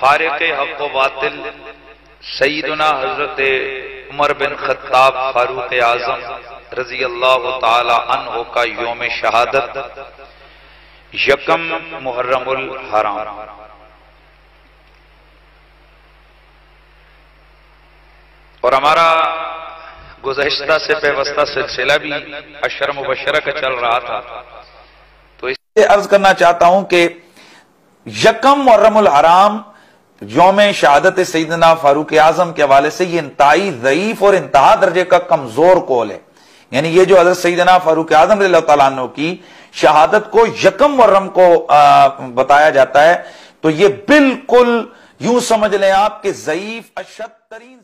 فارق حق و باطل سیدنا حضرت عمر بن خطاب فاروق اعظم رضی اللہ تعالی عنہ کا یوم شہادت یکم محرم الحرام۔ اور ہمارا گزشتہ سے پیوستہ سلسلہ بھی عشر مبشرہ کا چل رہا تھا، تو اس سے عرض کرنا چاہتا ہوں کہ یکم محرم الحرام یوم شہادت سیدنا فاروق اعظم کے حوالے سے یہ انتہائی ضعیف اور انتہا درجے کا کمزور قول ہے۔ یعنی یہ جو حضرت سیدنا فاروق اعظم رضی اللہ تعالیٰ عنہ کی شہادت کو یکم محرم کو بتایا جاتا ہے، تو یہ بالکل یوں سمجھ لیں آپ کہ ضعیف اشد ترین